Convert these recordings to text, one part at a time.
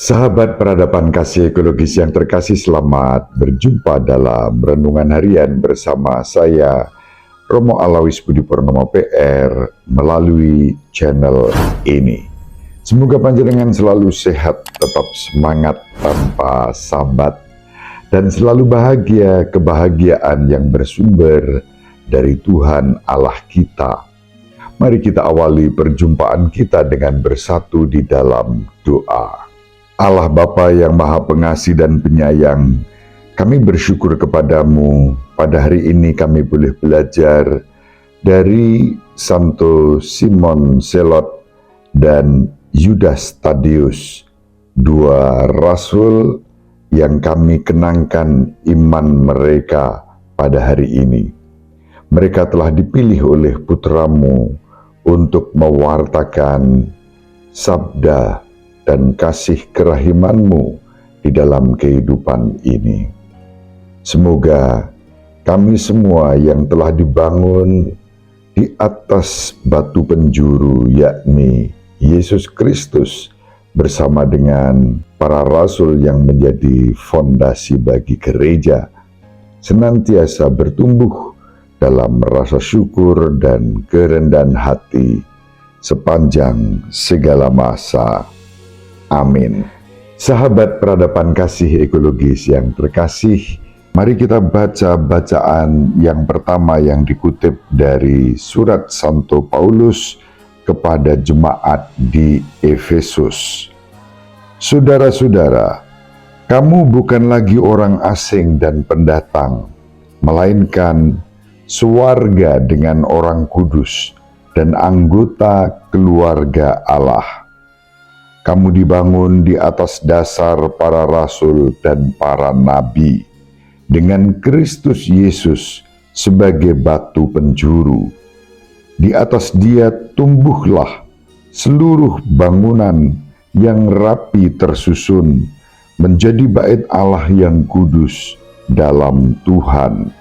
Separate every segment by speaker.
Speaker 1: Sahabat peradaban kasih ekologis yang terkasih, selamat berjumpa dalam Renungan Harian bersama saya, Romo Alawis Budi Purnomo PR, melalui channel ini. Semoga panjenengan selalu sehat, tetap semangat tanpa sambat, dan selalu bahagia kebahagiaan yang bersumber dari Tuhan Allah kita. Mari kita awali perjumpaan kita dengan bersatu di dalam doa. Allah Bapa yang Maha Pengasih dan Penyayang, kami bersyukur kepadamu. Pada hari ini kami boleh belajar dari Santo Simon Zelot dan Yudas Tadeus, dua rasul yang kami kenangkan iman mereka pada hari ini. Mereka telah dipilih oleh putramu untuk mewartakan sabda dan kasih kerahimanmu di dalam kehidupan ini. Semoga kami semua yang telah dibangun di atas batu penjuru, yakni Yesus Kristus, bersama dengan para rasul yang menjadi fondasi bagi gereja, senantiasa bertumbuh dalam rasa syukur dan kerendahan hati sepanjang segala masa. Amin. Sahabat peradaban kasih ekologis yang terkasih, mari kita baca bacaan yang pertama yang dikutip dari surat Santo Paulus kepada jemaat di Efesus. Saudara-saudara, kamu bukan lagi orang asing dan pendatang, melainkan sewarga dengan orang kudus dan anggota keluarga Allah. Kamu dibangun di atas dasar para rasul dan para nabi, dengan Kristus Yesus sebagai batu penjuru. Di atas Dia tumbuhlah seluruh bangunan yang rapi tersusun menjadi bait Allah yang kudus dalam Tuhan.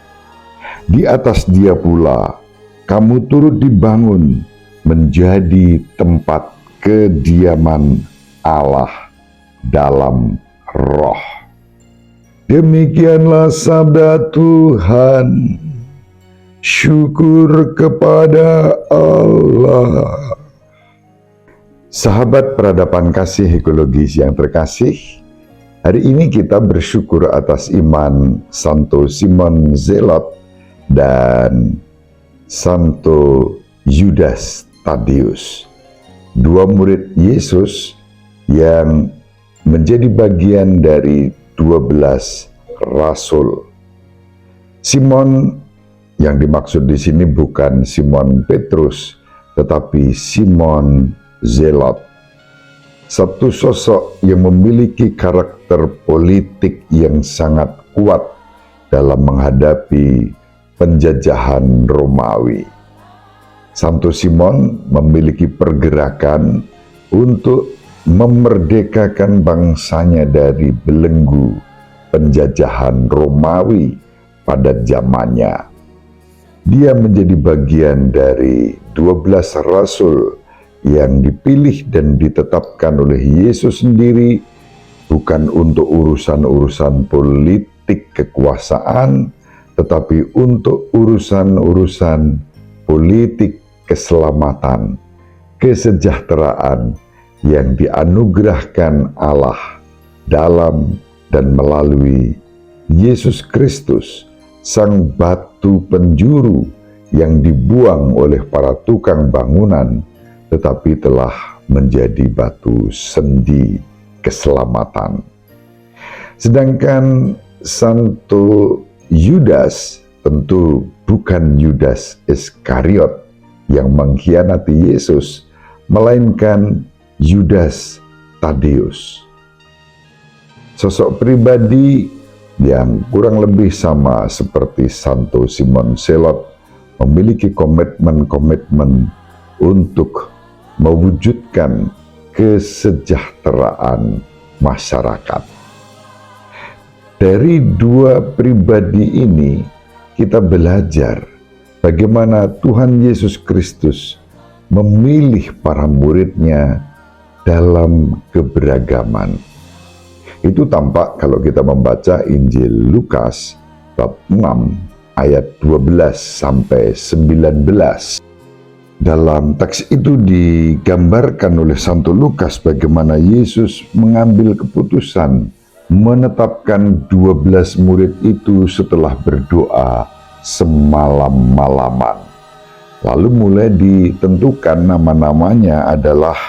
Speaker 1: Di atas Dia pula kamu turut dibangun menjadi tempat kediaman Allah dalam roh. Demikianlah sabda Tuhan. Syukur kepada Allah. Sahabat peradaban kasih ekologis yang terkasih, hari ini kita bersyukur atas iman Santo Simon Zelot dan Santo Yudas Tadeus, dua murid Yesus yang menjadi bagian dari 12 rasul. Simon yang dimaksud di sini bukan Simon Petrus, tetapi Simon Zelot. Satu sosok yang memiliki karakter politik yang sangat kuat dalam menghadapi penjajahan Romawi. Santo Simon memiliki pergerakan untuk memerdekakan bangsanya dari belenggu penjajahan Romawi pada zamannya. Dia menjadi bagian dari 12 rasul yang dipilih dan ditetapkan oleh Yesus sendiri, bukan untuk urusan-urusan politik kekuasaan, tetapi untuk urusan-urusan politik keselamatan, kesejahteraan yang dianugerahkan Allah dalam dan melalui Yesus Kristus, sang batu penjuru yang dibuang oleh para tukang bangunan, tetapi telah menjadi batu sendi keselamatan. Sedangkan Santo Yudas tentu bukan Yudas Iskariot yang mengkhianati Yesus, melainkan Yudas Tadeus, sosok pribadi yang kurang lebih sama seperti Santo Simon Zelot, memiliki komitmen untuk mewujudkan kesejahteraan masyarakat. Dari dua pribadi ini kita belajar bagaimana Tuhan Yesus Kristus memilih para muridnya dalam keberagaman, Itu tampak kalau kita membaca Injil Lukas bab 6 ayat 12 sampai 19. Dalam teks itu digambarkan oleh Santo Lukas bagaimana Yesus mengambil keputusan menetapkan 12 murid itu setelah berdoa semalam-malaman. Lalu mulai ditentukan nama-namanya adalah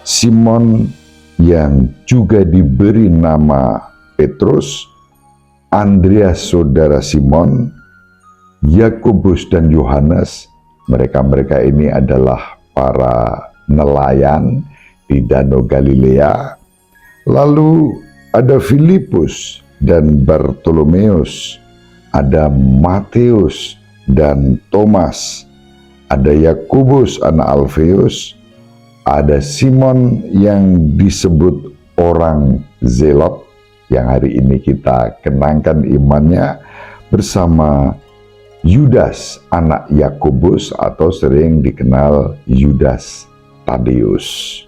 Speaker 1: Simon yang juga diberi nama Petrus, Andreas saudara Simon, Yakobus dan Yohanes. Mereka-mereka ini adalah para nelayan di Danau Galilea. Lalu ada Filipus dan Bartolomeus, ada Matius dan Thomas, ada Yakobus anak Alfeus, ada Simon yang disebut orang Zelot, yang hari ini kita kenangkan imannya, bersama Yudas anak Yakobus atau sering dikenal Yudas Tadeus.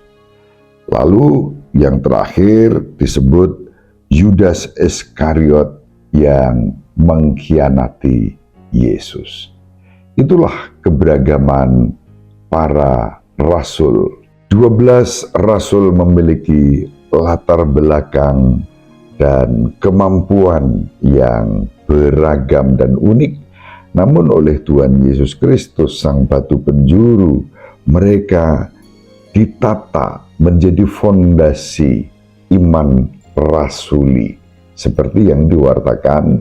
Speaker 1: Lalu yang terakhir disebut Yudas Iskariot yang mengkhianati Yesus. Itulah keberagaman para rasul. 12 rasul memiliki latar belakang dan kemampuan yang beragam dan unik. Namun oleh Tuhan Yesus Kristus, Sang Batu Penjuru, mereka ditata menjadi fondasi iman rasuli. Seperti yang diwartakan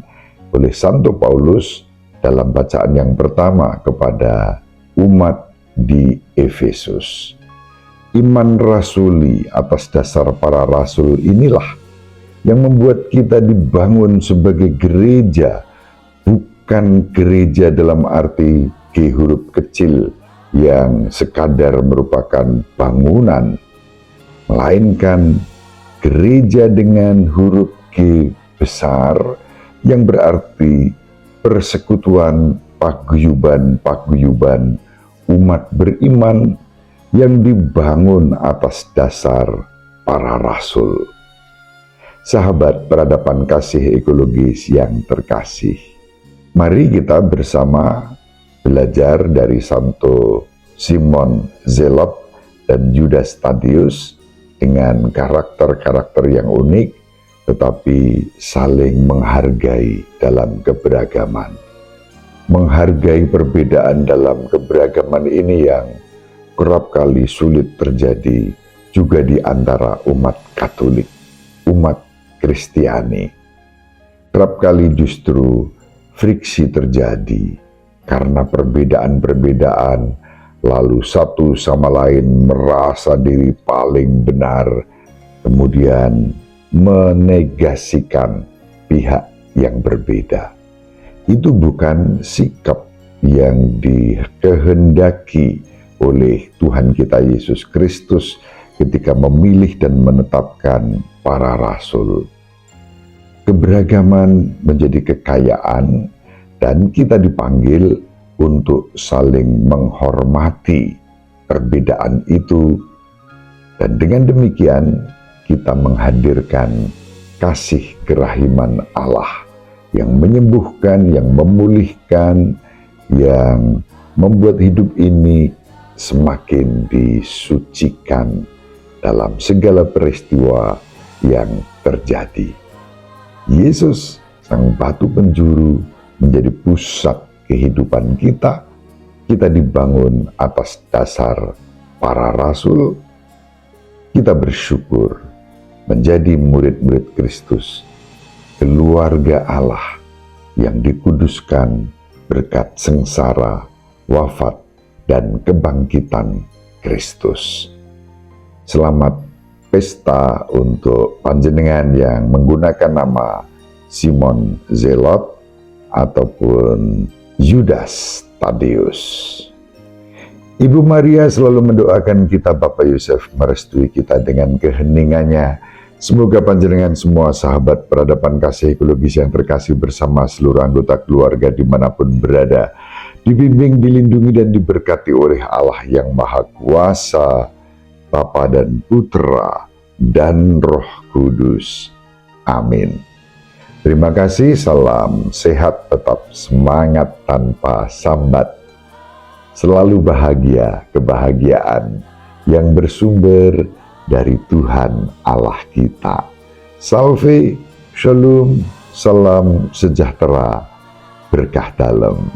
Speaker 1: oleh Santo Paulus dalam bacaan yang pertama kepada umat di Efesus. Iman rasuli atas dasar para rasul inilah yang membuat kita dibangun sebagai gereja, bukan gereja dalam arti G huruf kecil yang sekadar merupakan bangunan, melainkan gereja dengan huruf G besar yang berarti persekutuan paguyuban umat beriman yang dibangun atas dasar para rasul. Sahabat peradaban kasih ekologis yang terkasih, mari kita bersama belajar dari Santo Simon Zelot dan Yudas Tadeus dengan karakter-karakter yang unik tetapi saling menghargai dalam keberagaman. Menghargai perbedaan dalam keberagaman ini yang kerap kali sulit terjadi juga di antara umat Katolik, umat Kristiani. Kerap kali justru friksi terjadi karena perbedaan-perbedaan, lalu satu sama lain merasa diri paling benar, kemudian menegasikan pihak yang berbeda. Itu bukan sikap yang dikehendaki oleh Tuhan kita Yesus Kristus ketika memilih dan menetapkan para rasul. Keberagaman menjadi kekayaan dan kita dipanggil untuk saling menghormati perbedaan itu, dan dengan demikian kita menghadirkan kasih kerahiman Allah yang menyembuhkan, yang memulihkan, yang membuat hidup ini semakin disucikan dalam segala peristiwa yang terjadi. Yesus, Sang Batu Penjuru, menjadi pusat kehidupan kita. Kita dibangun atas dasar para rasul. Kita bersyukur menjadi murid-murid Kristus, keluarga Allah yang dikuduskan berkat sengsara, wafat, dan kebangkitan Kristus. Selamat pesta untuk panjenengan yang menggunakan nama Simon Zelot ataupun Yudas Tadeus. Ibu Maria selalu mendoakan kita, Bapak Yosef merestui kita dengan keheningannya. Semoga panjenengan semua sahabat peradaban kasih ekologis yang terkasih bersama seluruh anggota keluarga dimanapun berada, dibimbing, dilindungi, dan diberkati oleh Allah yang Maha Kuasa, Bapa dan Putra dan Roh Kudus. Amin. Terima kasih, salam sehat, tetap semangat tanpa sambat. Selalu bahagia, kebahagiaan yang bersumber dari Tuhan Allah kita. Salve, shalom, salam sejahtera, berkah dalam.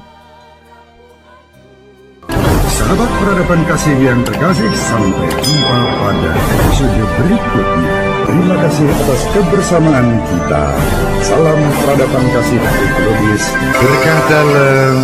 Speaker 2: Sahabat peradaban kasih yang terkasih, sampai jumpa pada episode berikutnya. Terima kasih atas kebersamaan kita. Salam peradaban kasih ekologis, berkah dalam.